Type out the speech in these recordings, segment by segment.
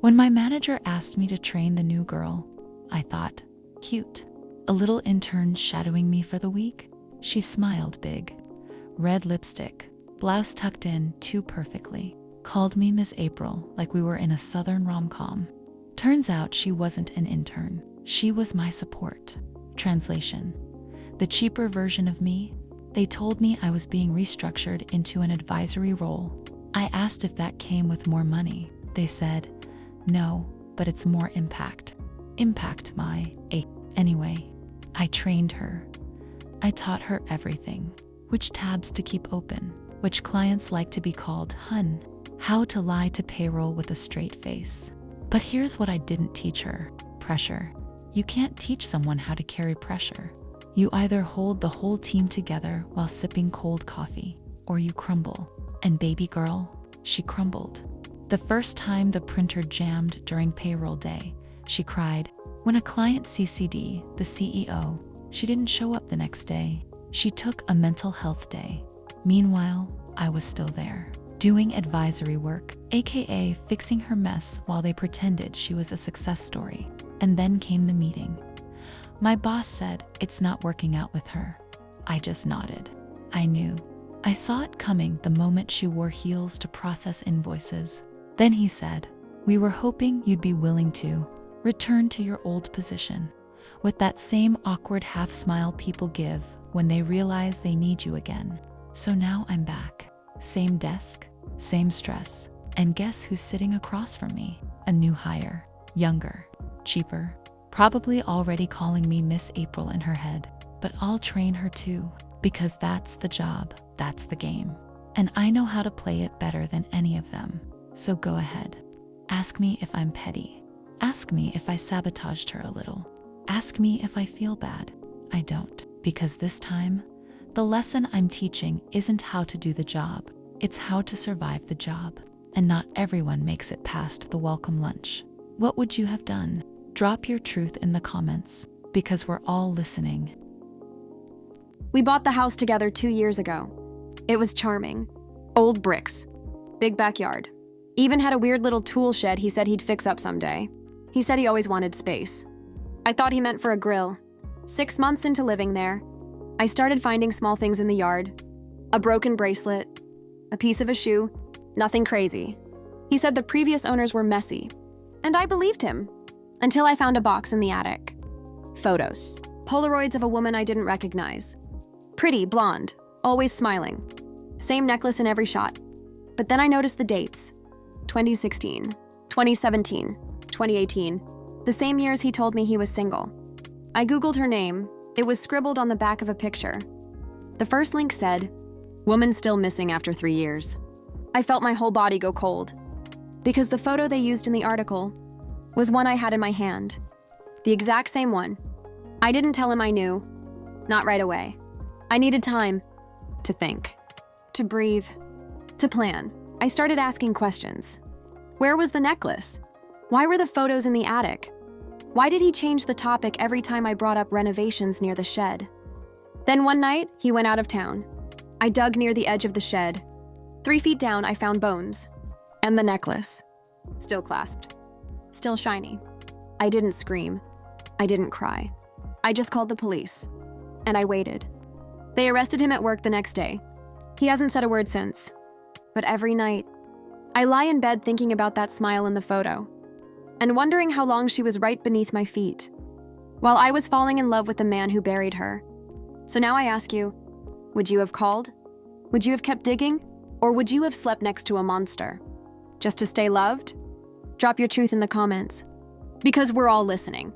When my manager asked me to train the new girl, I thought, cute. A little intern shadowing me for the week? She smiled big. Red lipstick, blouse tucked in too perfectly. Called me Miss April like we were in a southern rom-com. Turns out she wasn't an intern. She was my support. Translation: the cheaper version of me. They told me I was being restructured into an advisory role. I asked if that came with more money. They said, no, but it's more impact. Impact Anyway, I trained her. I taught her everything. Which tabs to keep open, which clients like to be called hun, how to lie to payroll with a straight face. But here's what I didn't teach her: pressure. You can't teach someone how to carry pressure. You either hold the whole team together while sipping cold coffee, or you crumble. And baby girl, she crumbled. The first time the printer jammed during payroll day, she cried. When a client CC'd the CEO, she didn't show up the next day. She took a mental health day. Meanwhile, I was still there, doing advisory work, aka fixing her mess while they pretended she was a success story. And then came the meeting. My boss said it's not working out with her. I just nodded. I knew. I saw it coming the moment she wore heels to process invoices. Then he said, we were hoping you'd be willing to return to your old position, with that same awkward half smile people give when they realize they need you again. So now I'm back. Same desk, same stress. And guess who's sitting across from me? A new hire. Younger, cheaper, probably already calling me Miss April in her head. But I'll train her too, because that's the job, that's the game. And I know how to play it better than any of them. So go ahead. Ask me if I'm petty. Ask me if I sabotaged her a little. Ask me if I feel bad. I don't, because this time, the lesson I'm teaching isn't how to do the job, it's how to survive the job. And not everyone makes it past the welcome lunch. What would you have done? Drop your truth in the comments, because we're all listening. We bought the house together 2 years ago. It was charming. Old bricks. Big backyard. Even had a weird little tool shed he said he'd fix up someday. He said he always wanted space. I thought he meant for a grill. 6 months into living there, I started finding small things in the yard. A broken bracelet, a piece of a shoe, nothing crazy. He said the previous owners were messy, and I believed him, until I found a box in the attic. Photos. Polaroids of a woman I didn't recognize. Pretty, blonde, always smiling. Same necklace in every shot. But then I noticed the dates. 2016, 2017, 2018. The same years he told me he was single. I Googled her name. It was scribbled on the back of a picture. The first link said, "Woman still missing after 3 years." I felt my whole body go cold, because the photo they used in the article was one I had in my hand. The exact same one. I didn't tell him I knew. Not right away. I needed time to think, to breathe, to plan. I started asking questions. Where was the necklace? Why were the photos in the attic? Why did he change the topic every time I brought up renovations near the shed? Then one night, he went out of town. I dug near the edge of the shed. 3 feet down, I found bones. And the necklace. Still clasped. Still shiny. I didn't scream. I didn't cry. I just called the police. And I waited. They arrested him at work the next day. He hasn't said a word since. But every night, I lie in bed thinking about that smile in the photo, and wondering how long she was right beneath my feet, while I was falling in love with the man who buried her. So now I ask you, would you have called? Would you have kept digging? Or would you have slept next to a monster? Just to stay loved? Drop your truth in the comments, because we're all listening.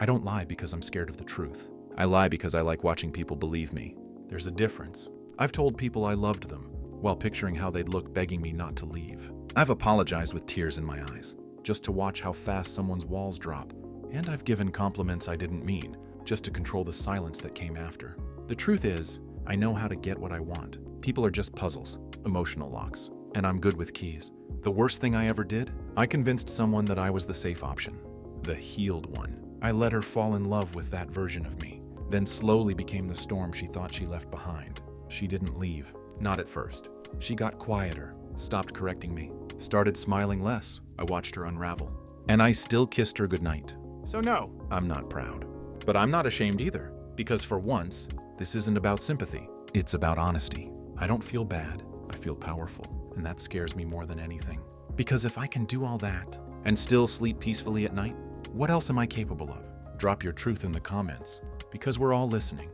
I don't lie because I'm scared of the truth. I lie because I like watching people believe me. There's a difference. I've told people I loved them, while picturing how they'd look begging me not to leave. I've apologized with tears in my eyes, just to watch how fast someone's walls drop. And I've given compliments I didn't mean, just to control the silence that came after. The truth is, I know how to get what I want. People are just puzzles, emotional locks, and I'm good with keys. The worst thing I ever did? I convinced someone that I was the safe option, the healed one. I let her fall in love with that version of me, then slowly became the storm she thought she left behind. She didn't leave, not at first. She got quieter, stopped correcting me, Started smiling less. I watched her unravel. And I still kissed her goodnight. So no, I'm not proud. But I'm not ashamed either. Because for once, this isn't about sympathy. It's about honesty. I don't feel bad. I feel powerful. And that scares me more than anything. Because if I can do all that and still sleep peacefully at night, what else am I capable of? Drop your truth in the comments. Because we're all listening.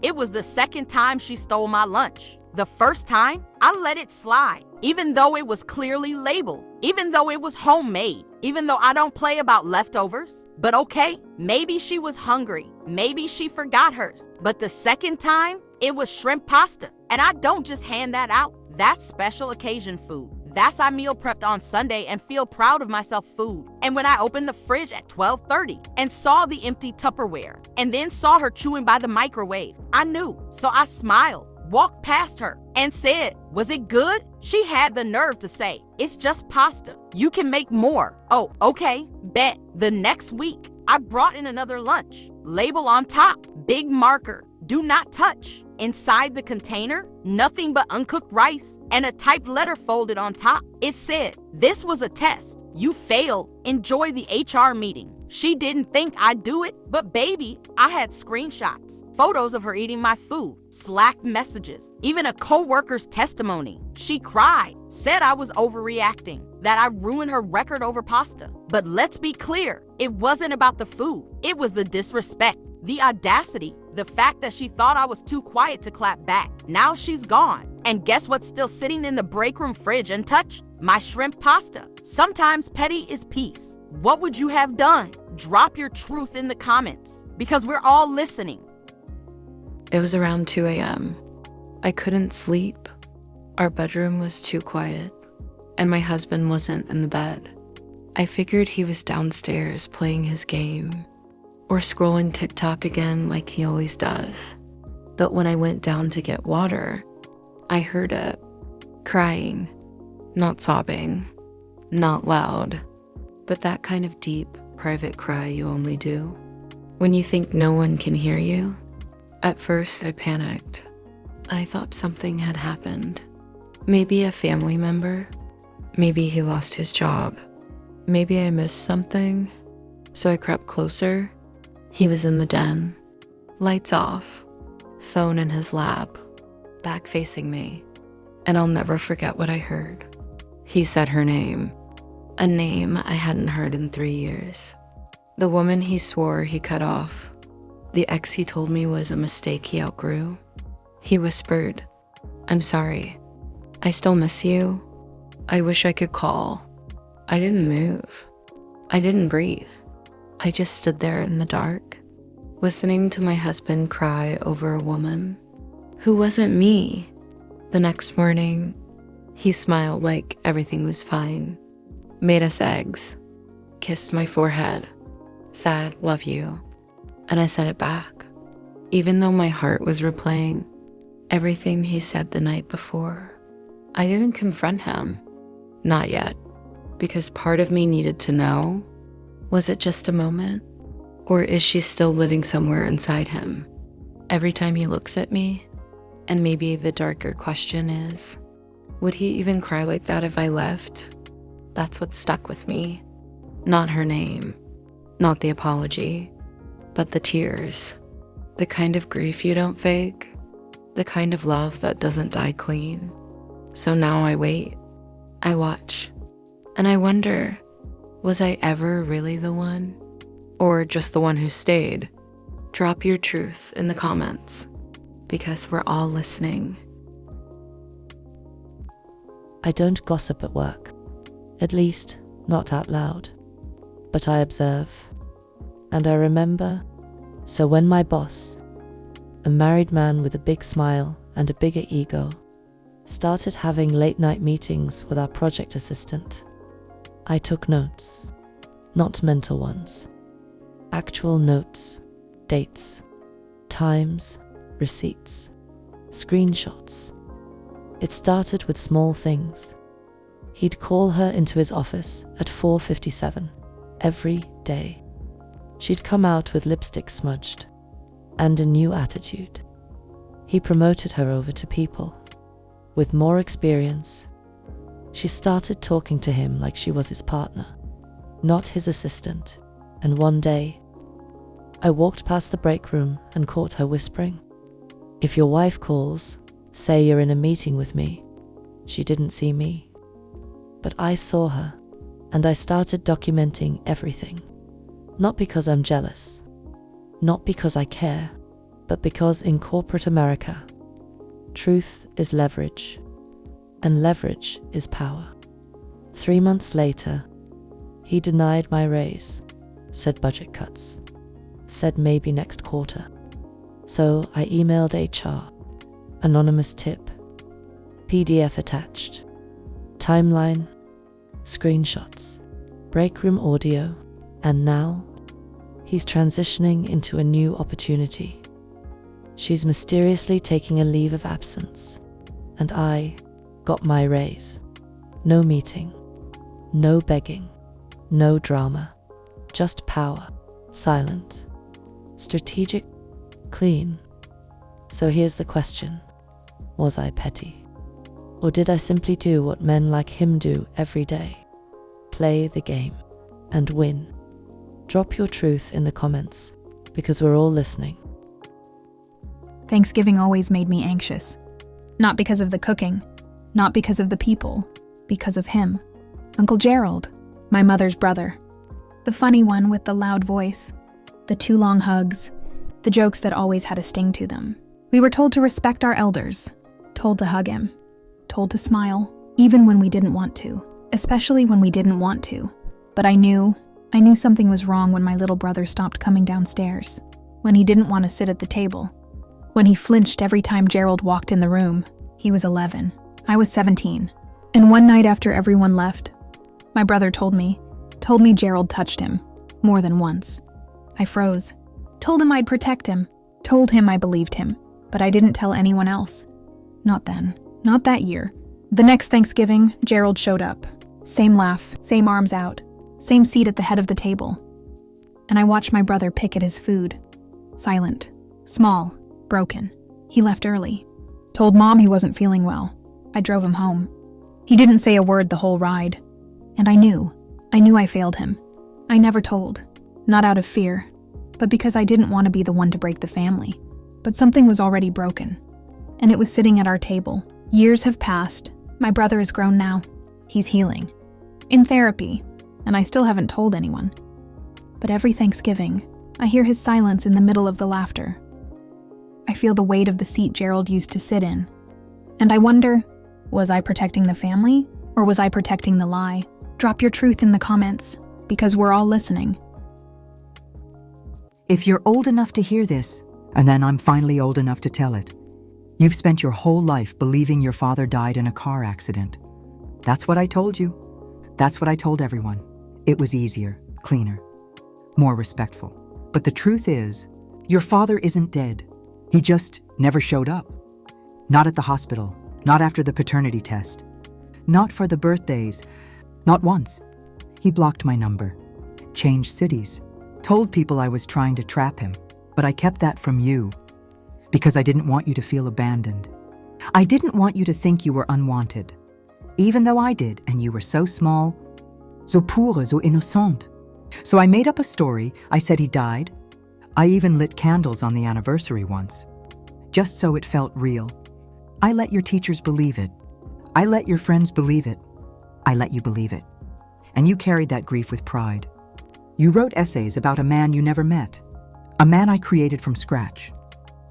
It was the second time she stole my lunch. The first time, I let it slide, even though it was clearly labeled, even though it was homemade, even though I don't play about leftovers. But okay, maybe she was hungry. Maybe she forgot hers. But the second time, it was shrimp pasta. And I don't just hand that out. That's special occasion food. That's I meal prepped on Sunday and feel proud of myself food. And when I opened the fridge at 12:30 and saw the empty Tupperware and then saw her chewing by the microwave, I knew. So I smiled, walked past her and said, "Was it good?" She had the nerve to say, "It's just pasta. You can make more." Oh, okay, bet. The next week, I brought in another lunch. Label on top, big marker, "Do not touch." Inside the container, nothing but uncooked rice and a typed letter folded on top. It said, "This was a test. You failed. Enjoy the HR meeting." She didn't think I'd do it, but baby, I had screenshots, photos of her eating my food, Slack messages, even a coworker's testimony. She cried, said I was overreacting, that I ruined her record over pasta. But let's be clear, it wasn't about the food. It was the disrespect, the audacity, the fact that she thought I was too quiet to clap back. Now she's gone. And guess what's still sitting in the break room fridge untouched? My shrimp pasta. Sometimes petty is peace. What would you have done? Drop your truth in the comments, because we're all listening. It was around 2 a.m. I couldn't sleep. Our bedroom was too quiet, and my husband wasn't in the bed. I figured he was downstairs playing his game or scrolling TikTok again like he always does. But when I went down to get water, I heard it, crying, not sobbing, not loud, but that kind of deep, private cry you only do when you think no one can hear you. At first, I panicked. I thought something had happened. Maybe a family member. Maybe he lost his job. Maybe I missed something. So I crept closer. He was in the den, lights off, phone in his lap, back facing me. And I'll never forget what I heard. He said her name, a name I hadn't heard in 3 years. The woman he swore he cut off. The ex he told me was a mistake he outgrew. He whispered, "I'm sorry. I still miss you. I wish I could call." I didn't move. I didn't breathe. I just stood there in the dark, listening to my husband cry over a woman who wasn't me. The next morning, he smiled like everything was fine, made us eggs, kissed my forehead, said, "Love you." And I said it back, even though my heart was replaying everything he said the night before. I didn't confront him, not yet, because part of me needed to know, was it just a moment? Or is she still living somewhere inside him? Every time he looks at me, and maybe the darker question is, would he even cry like that if I left? That's what stuck with me. Not her name, not the apology, but the tears. The kind of grief you don't fake, the kind of love that doesn't die clean. So now I wait, I watch, and I wonder, was I ever really the one? Or just the one who stayed? Drop your truth in the comments, because we're all listening. I don't gossip at work, at least not out loud, but I observe, and I remember. So when my boss, a married man with a big smile and a bigger ego, started having late-night meetings with our project assistant, I took notes, not mental ones, actual notes, dates, times, receipts, screenshots. It started with small things. He'd call her into his office at 4:57 every day. She'd come out with lipstick smudged and a new attitude. He promoted her over to people with more experience She started talking to him like she was his partner, not his assistant. And one day, I walked past the break room and caught her whispering, "If your wife calls, say you're in a meeting with me." She didn't see me, but I saw her, and I started documenting everything. Not because I'm jealous, not because I care, but because in corporate America, truth is leverage, and leverage is power. 3 months later, he denied my raise, said budget cuts, said maybe next quarter. So I emailed HR, anonymous tip, PDF attached, timeline, screenshots, break room audio, and now he's transitioning into a new opportunity. She's mysteriously taking a leave of absence, and I got my raise. No meeting, no begging, no drama, just power, silent, strategic, clean. So here's the question: was I petty? Or did I simply do what men like him do every day? Play the game and win. Drop your truth in the comments, because we're all listening. Thanksgiving always made me anxious. Not because of the cooking, not because of the people, because of him. Uncle Gerald, my mother's brother. The funny one with the loud voice, the 2 long hugs, the jokes that always had a sting to them. We were told to respect our elders, told to hug him, told to smile, even when we didn't want to, especially when we didn't want to. But I knew something was wrong when my little brother stopped coming downstairs, when he didn't want to sit at the table, when he flinched every time Gerald walked in the room. He was 11, I was 17, and one night after everyone left, my brother told me Gerald touched him, more than once. I froze, told him I'd protect him, told him I believed him, but I didn't tell anyone else. Not then. Not that year. The next Thanksgiving, Gerald showed up. Same laugh, same arms out, same seat at the head of the table. And I watched my brother pick at his food. Silent, small, broken. He left early. Told Mom he wasn't feeling well. I drove him home. He didn't say a word the whole ride. And I knew I failed him. I never told. Not out of fear, but because I didn't want to be the one to break the family. But something was already broken. And it was sitting at our table. Years have passed. My brother is grown now. He's healing. In therapy, and I still haven't told anyone. But every Thanksgiving, I hear his silence in the middle of the laughter. I feel the weight of the seat Gerald used to sit in. And I wonder, was I protecting the family, or was I protecting the lie? Drop your truth in the comments, because we're all listening. If you're old enough to hear this, and then I'm finally old enough to tell it, you've spent your whole life believing your father died in a car accident. That's what I told you. That's what I told everyone. It was easier, cleaner, more respectful. But the truth is, your father isn't dead. He just never showed up. Not at the hospital, not after the paternity test, not for the birthdays, not once. He blocked my number, changed cities, told people I was trying to trap him, but I kept that from you. Because I didn't want you to feel abandoned. I didn't want you to think you were unwanted, even though I did, and you were so small, so pure, so innocent. So I made up a story. I said he died. I even lit candles on the anniversary once, just so it felt real. I let your teachers believe it. I let your friends believe it. I let you believe it. And you carried that grief with pride. You wrote essays about a man you never met, a man I created from scratch.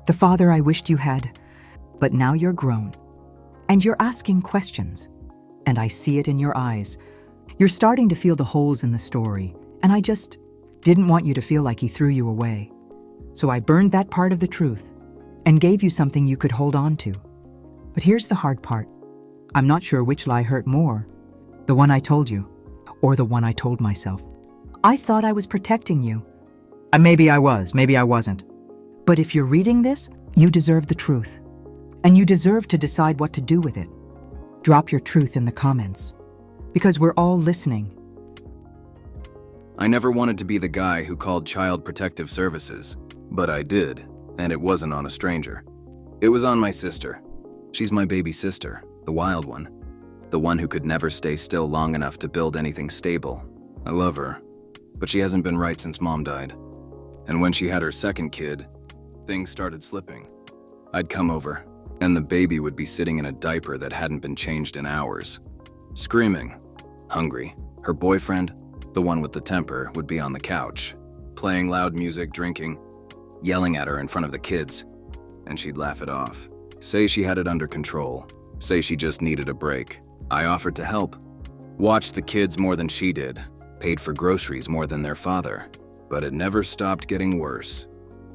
The father I wished you had, but now you're grown. And you're asking questions. And I see it in your eyes. You're starting to feel the holes in the story, and I just didn't want you to feel like he threw you away. So I burned that part of the truth and gave you something you could hold on to. But here's the hard part. I'm not sure which lie hurt more, the one I told you, or the one I told myself. I thought I was protecting you. Maybe I was, maybe I wasn't. But if you're reading this, you deserve the truth. And you deserve to decide what to do with it. Drop your truth in the comments. Because we're all listening. I never wanted to be the guy who called Child Protective Services, but I did, and it wasn't on a stranger. It was on my sister. She's my baby sister, the wild one. the one who could never stay still long enough to build anything stable. I love her, but she hasn't been right since Mom died. And when she had her second kid, things started slipping. I'd come over, and the baby would be sitting in a diaper that hadn't been changed in hours. Screaming, hungry. Her boyfriend, the one with the temper, would be on the couch, playing loud music, drinking, yelling at her in front of the kids, and she'd laugh it off. Say she had it under control. Say she just needed a break. I offered to help. Watched the kids more than she did. Paid for groceries more than their father. But it never stopped getting worse.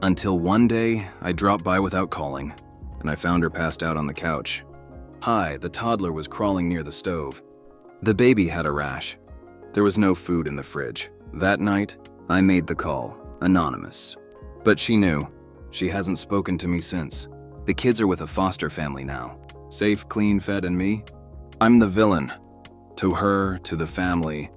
Until one day, I dropped by without calling, and I found her passed out on the couch. Hi, the toddler was crawling near the stove. The baby had a rash. There was no food in the fridge. That night, I made the call, anonymous. But she knew. She hasn't spoken to me since. The kids are with a foster family now. Safe, clean, fed, and me? I'm the villain. To her, to the family,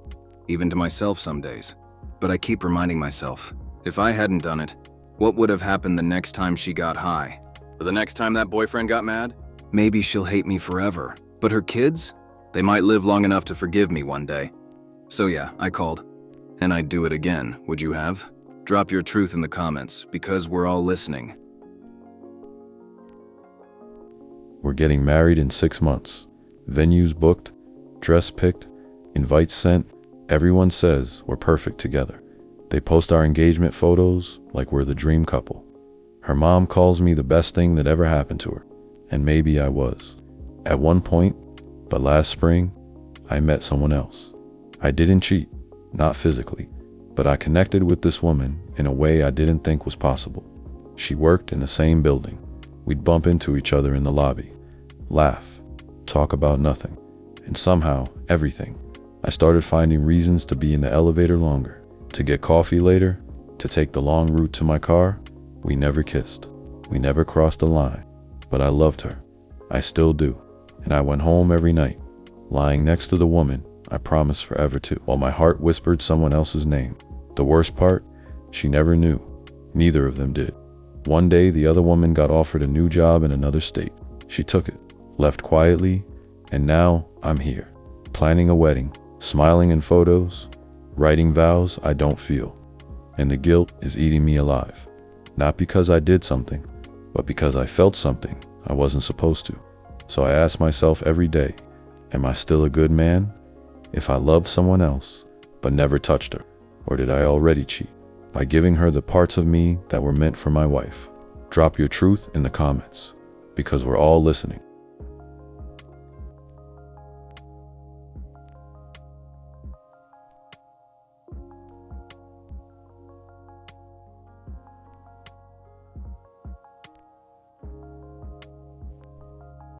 even to myself some days. But I keep reminding myself, if I hadn't done it, what would have happened the next time she got high? Or the next time that boyfriend got mad? Maybe she'll hate me forever. But her kids? They might live long enough to forgive me one day. So yeah, I called. And I'd do it again, would you have? Drop your truth in the comments, because we're all listening. We're getting married in 6 months. Venues booked, dress picked, invites sent. Everyone says we're perfect together. They post our engagement photos like we're the dream couple. Her mom calls me the best thing that ever happened to her, and maybe I was. At one point, but last spring, I met someone else. I didn't cheat, not physically, but I connected with this woman in a way I didn't think was possible. She worked in the same building. We'd bump into each other in the lobby, laugh, talk about nothing, and somehow, everything. I started finding reasons to be in the elevator longer, to get coffee later, to take the long route to my car. We never kissed. We never crossed a line, but I loved her. I still do. And I went home every night, lying next to the woman I promised forever to, while my heart whispered someone else's name. The worst part, she never knew. Neither of them did. One day, the other woman got offered a new job in another state. She took it, left quietly, and now I'm here, planning a wedding, smiling in photos, writing vows I don't feel. And the guilt is eating me alive. Not because I did something, but because I felt something I wasn't supposed to. So I ask myself every day, am I still a good man? If I loved someone else, but never touched her, or did I already cheat by giving her the parts of me that were meant for my wife? Drop your truth in the comments, because we're all listening.